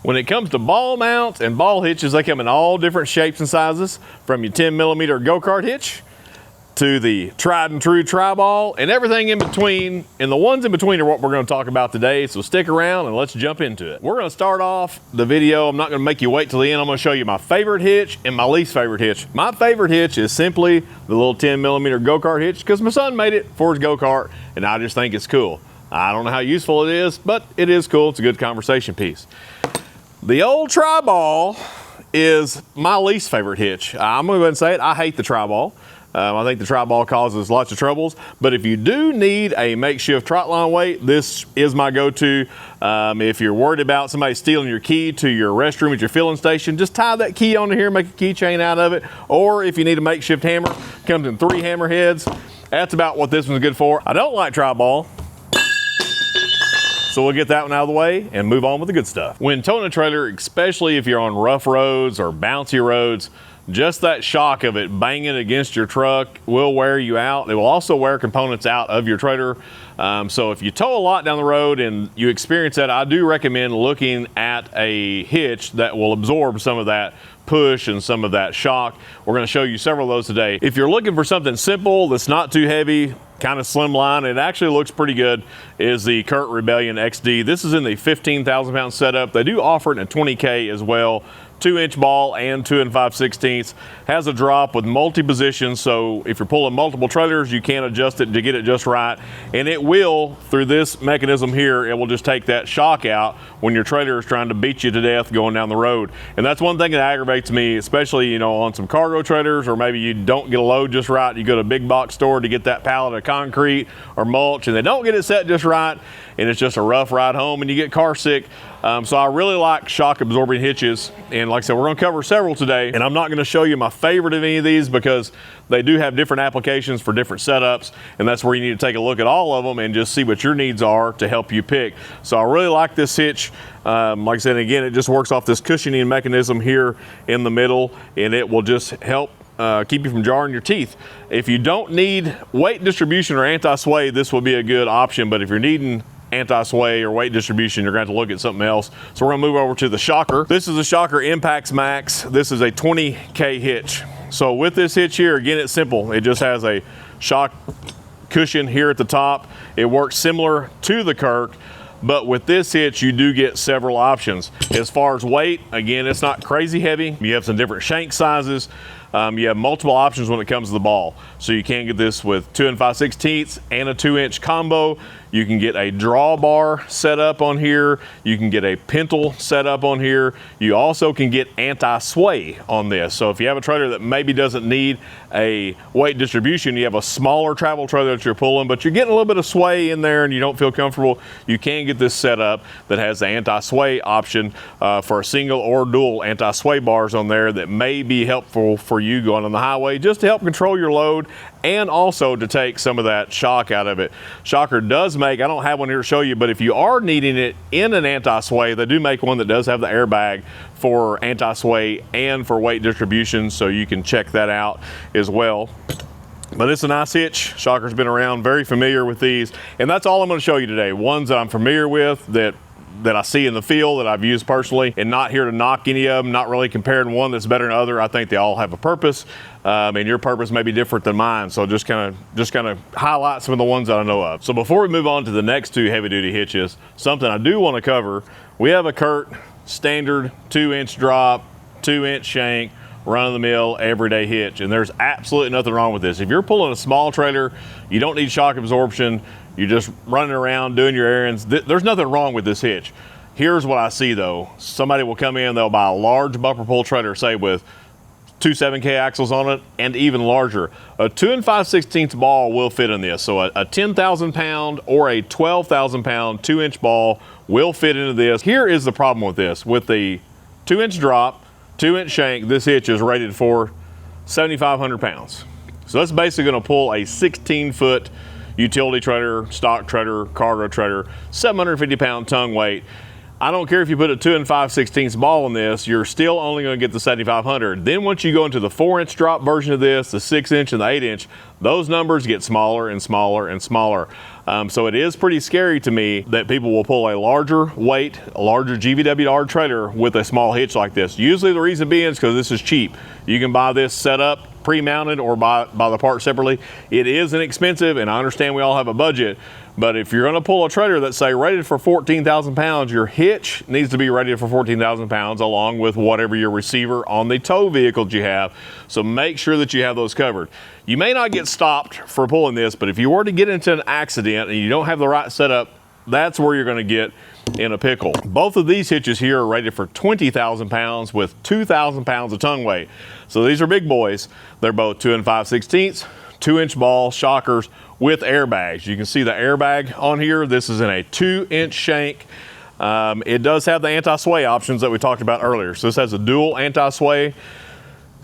When it comes to ball mounts and ball hitches, they come in all different shapes and sizes, from your 10mm go-kart hitch to the tried and true tri-ball and everything in between. And the ones in between are what we're going to talk about today. So stick around and let's jump into it. We're going to start off the video. I'm not going to make you wait till the end. I'm going to show you my favorite hitch and my least favorite hitch. My favorite hitch is simply the little 10mm go-kart hitch because my son made it for his go-kart and I just think it's cool. I don't know how useful it is, but it is cool. It's a good conversation piece. The old tri-ball is my least favorite hitch. I'm going to go ahead and say it. I hate the tri-ball. I think the tri-ball causes lots of troubles, but if you do need a makeshift trot line weight, this is my go-to. If you're worried about somebody stealing your key to your restroom at your filling station, just tie that key onto here, make a keychain out of it. Or if you need a makeshift hammer, comes in 3 hammer heads. That's about what this one's good for. I don't like tri-ball, so we'll get that one out of the way and move on with the good stuff. When towing a trailer, especially if you're on rough roads or bouncy roads, just that shock of it banging against your truck will wear you out. It will also wear components out of your trailer. So if you tow a lot down the road and you experience that, I do recommend looking at a hitch that will absorb some of that push and some of that shock. We're going to show you several of those today. If you're looking for something simple that's not too heavy, kind of slimline, it actually looks pretty good, is the Curt Rebellion XD. This is in the 15,000 pound setup. They do offer it in a 20K as well. 2-inch ball and 2 5/16. Has a drop with multi-positions, so if you're pulling multiple trailers, you can adjust it to get it just right. And it will, through this mechanism here, it will just take that shock out when your trailer is trying to beat you to death going down the road. And that's one thing that aggravates me, especially, you know, on some cargo trailers, or maybe you don't get a load just right. You go to a big box store to get that pallet of concrete or mulch, and they don't get it set just right, and it's just a rough ride home, and you get car sick. So I really like shock absorbing hitches, and like I said, we're going to cover several today, and I'm not going to show you my favorite of any of these because they do have different applications for different setups, and that's where you need to take a look at all of them and just see what your needs are to help you pick. So I really like this hitch. Like I said, again, it just works off this cushioning mechanism here in the middle, and it will just help keep you from jarring your teeth. If you don't need weight distribution or anti-sway, this will be a good option, but if you're needing anti-sway or weight distribution, you're going to have to look at something else. So we're going to move over to the shocker. This is a shocker Impacts Max. This is a 20K hitch. So with this hitch here, again, it's simple. It just has a shock cushion here at the top. It works similar to the Curt, but with this hitch, you do get several options. As far as weight, again, it's not crazy heavy. You have some different shank sizes. You have multiple options when it comes to the ball. So you can get this with 2 5/16 and a 2-inch combo. You can get a drawbar set up on here. You can get a pintle set up on here. You also can get anti-sway on this. So if you have a trailer that maybe doesn't need a weight distribution, you have a smaller travel trailer that you're pulling, but you're getting a little bit of sway in there and you don't feel comfortable, you can get this set up that has the anti-sway option for a single or dual anti-sway bars on there that may be helpful for you going on the highway, just to help control your load and also to take some of that shock out of it. Shocker does make, I don't have one here to show you, but if you are needing it in an anti-sway, they do make one that does have the airbag for anti-sway and for weight distribution, so you can check that out as well. But it's a nice hitch. Shocker's been around, very familiar with these, and that's all I'm going to show you today. Ones that I'm familiar with, that I see in the field, that I've used personally, and not here to knock any of them, not really comparing one that's better than other. I think they all have a purpose, and your purpose may be different than mine, so just kind of highlight some of the ones that I know of. So before we move on to the next 2 heavy-duty hitches, something I do want to cover, we have a Curt standard 2-inch drop, 2-inch shank, run-of-the-mill everyday hitch, and there's absolutely nothing wrong with this. If you're pulling a small trailer, you don't need shock absorption, you're just running around doing your errands, there's nothing wrong with this hitch. Here's what I see though. Somebody will come in, they'll buy a large bumper pull trailer, say with 2 7K axles on it and even larger. A 2 5/16 ball will fit in this. So a 10,000 pound or a 12,000 pound 2-inch ball will fit into this. Here is the problem with this. With the 2-inch drop, 2-inch shank, this hitch is rated for 7,500 pounds. So that's basically going to pull a 16-foot utility trailer, stock trailer, cargo trailer, 750 pound tongue weight. I don't care if you put a 2 5/16 ball in this, you're still only going to get the 7,500. Then once you go into the 4-inch drop version of this, the 6-inch and the 8-inch, those numbers get smaller and smaller and smaller. So it is pretty scary to me that people will pull a larger weight, a larger GVWR trailer with a small hitch like this. Usually the reason being is because this is cheap. You can buy this set up pre-mounted or buy the part separately. It is inexpensive, and I understand we all have a budget, but if you're going to pull a trailer that's say rated for 14,000 pounds, your hitch needs to be rated for 14,000 pounds along with whatever your receiver on the tow vehicles you have. So make sure that you have those covered. You may not get stopped for pulling this, but if you were to get into an accident and you don't have the right setup, that's where you're going to get in a pickle. Both of these hitches here are rated for 20,000 pounds with 2,000 pounds of tongue weight. So these are big boys. They're both 2 5/16, 2-inch ball shockers with airbags. You can see the airbag on here. This is in a 2-inch shank. It does have the anti-sway options that we talked about earlier. So this has a dual anti-sway.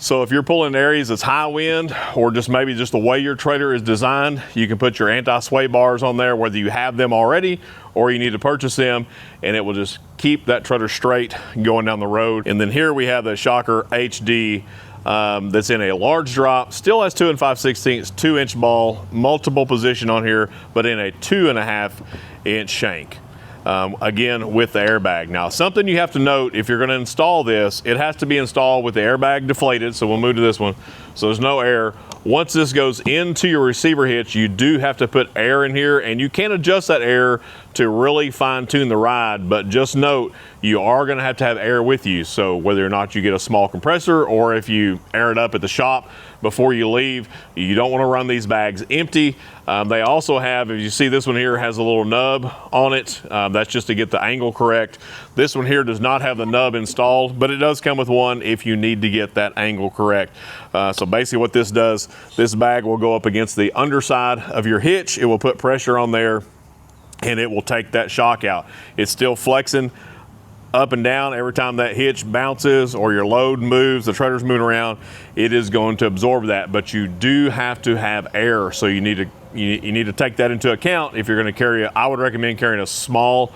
So if you're pulling areas that's high wind or just maybe just the way your trailer is designed, you can put your anti-sway bars on there, whether you have them already or you need to purchase them, and it will just keep that trailer straight going down the road. And then here we have the Shocker HD that's in a large drop, still has 2 5/16, 2-inch ball, multiple position on here, but in a 2.5-inch shank. Again, with the airbag. Now, something you have to note, if you're going to install this, it has to be installed with the airbag deflated. So we'll move to this one. So there's no air. Once this goes into your receiver hitch, you do have to put air in here, and you can adjust that air to really fine tune the ride, but just note, you are going to have air with you. So whether or not you get a small compressor or if you air it up at the shop before you leave, you don't want to run these bags empty. They also have, if you see this one here, has a little nub on it. That's just to get the angle correct. This one here does not have the nub installed, but it does come with one if you need to get that angle correct. So basically what this does, this bag will go up against the underside of your hitch. It will put pressure on there and it will take that shock out. It's still flexing up and down every time that hitch bounces or your load moves, the trailer's moving around, it is going to absorb that. But you do have to have air, so you need to take that into account if you're going to carry I would recommend carrying a small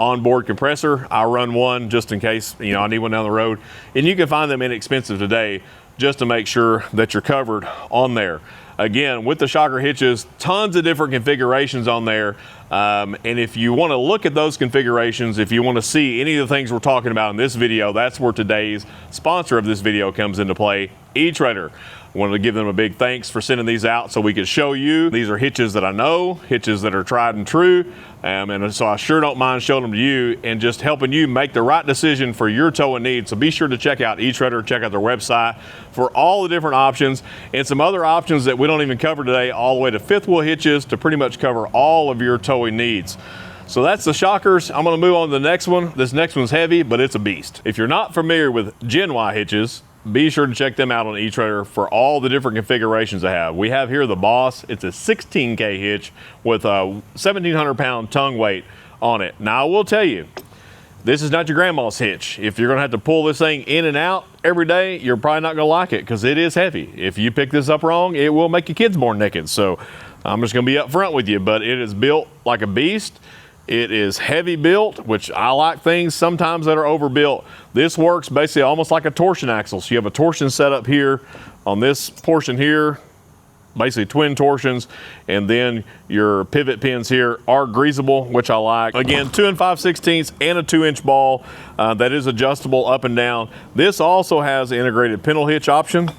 onboard compressor. I run one just in case I need one down the road, and you can find them inexpensive today just to make sure that you're covered on there. Again, with the Shocker hitches, tons of different configurations on there. And if you want to look at those configurations, if you want to see any of the things we're talking about in this video, that's where today's sponsor of this video comes into play, eTrailer. I wanted to give them a big thanks for sending these out so we could show you. These are hitches that I know, hitches that are tried and true. And so I sure don't mind showing them to you and just helping you make the right decision for your towing needs. So be sure to check out eTrailer, check out their website for all the different options and some other options that we don't even cover today, all the way to fifth wheel hitches to pretty much cover all of your towing needs. So that's the Shockers. I'm going to move on to the next one. This next one's heavy, but it's a beast. If you're not familiar with Gen Y hitches, be sure to check them out on eTrailer for all the different configurations they have. We have here the Boss. It's a 16K hitch with a 1,700 pound tongue weight on it. Now I will tell you, this is not your grandma's hitch. If you're gonna have to pull this thing in and out every day, you're probably not gonna like it because it is heavy. If you pick this up wrong, it will make your kids born naked. So I'm just gonna be up front with you, but it is built like a beast. It is heavy built, which I like things sometimes that are overbuilt. This works basically almost like a torsion axle. So you have a torsion set up here on this portion here, basically twin torsions, and then your pivot pins here are greasable, which I like. Again, 2 5/16 and a 2-inch ball that is adjustable up and down. This also has an integrated pintle hitch option.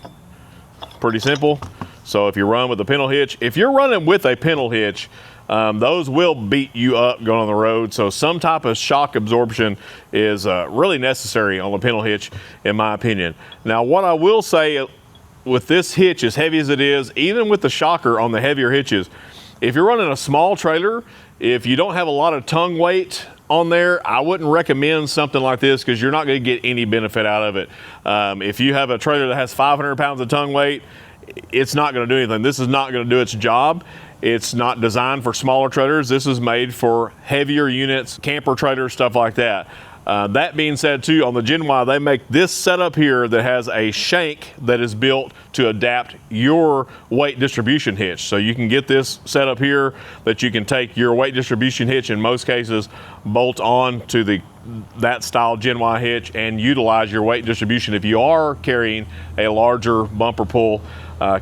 Pretty simple. So if you run with a pintle hitch, if you're running with a pintle hitch, those will beat you up going on the road. So some type of shock absorption is really necessary on the pintle hitch, in my opinion. Now, what I will say with this hitch, as heavy as it is, even with the Shocker on the heavier hitches, if you're running a small trailer, if you don't have a lot of tongue weight on there, I wouldn't recommend something like this because you're not going to get any benefit out of it. If you have a trailer that has 500 pounds of tongue weight, it's not going to do anything. This is not going to do its job. It's not designed for smaller trailers. This is made for heavier units, camper trailers, stuff like that. That being said too, on the Gen Y, they make this setup here that has a shank that is built to adapt your weight distribution hitch. So you can get this setup here that you can take your weight distribution hitch, in most cases, bolt on to the that style Gen Y hitch and utilize your weight distribution if you are carrying a larger bumper pull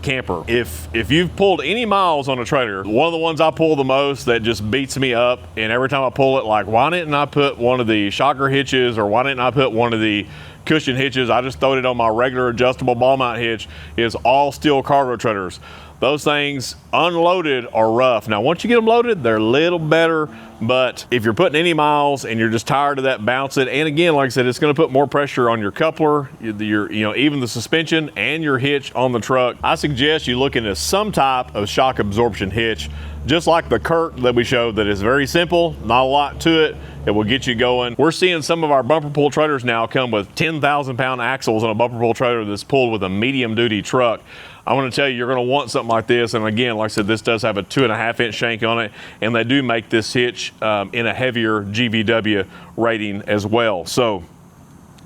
camper. If you've pulled any miles on a trailer, one of the ones I pull the most that just beats me up, and every time I pull it, like, why didn't I put one of the shocker hitches, or why didn't I put one of the cushion hitches? I just throwed it on my regular adjustable ball mount hitch. Is all steel cargo trailers. Those things unloaded are rough. Now, once you get them loaded, they're a little better, but if you're putting any miles and you're just tired of that bouncing, and again, like I said, it's gonna put more pressure on your coupler, even the suspension and your hitch on the truck, I suggest you look into some type of shock absorption hitch, just like the Curt that we showed, that is very simple, not a lot to it. It will get you going. We're seeing some of our bumper pull trailers now come with 10,000 pound axles on a bumper pull trailer that's pulled with a medium duty truck. I want to tell you, you're going to want something like this. And again, like I said, this does have a 2.5 inch shank on it, and they do make this hitch in a heavier GVW rating as well. So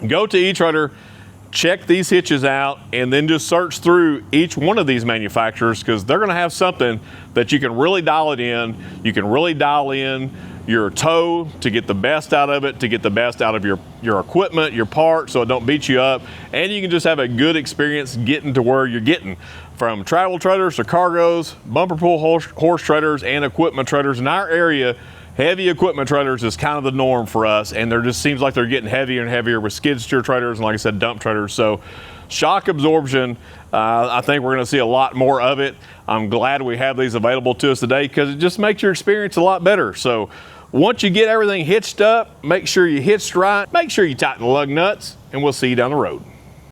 go to eTrailer, check these hitches out, and then just search through each one of these manufacturers, because they're going to have something that you can really dial it in. You can really dial in your tow to get the best out of it, to get the best out of your equipment, your parts, so it don't beat you up, and you can just have a good experience getting to where you're getting. From travel trailers to cargos, bumper pull horse trailers, and equipment trailers. In our area, heavy equipment trailers is kind of the norm for us, and there just seems like they're getting heavier and heavier with skid steer trailers and, like I said, dump trailers. So shock absorption, I think we're going to see a lot more of it. I'm glad we have these available to us today, because it just makes your experience a lot better. So once you get everything hitched up, make sure you hitched right, make sure you tighten the lug nuts, and we'll see you down the road.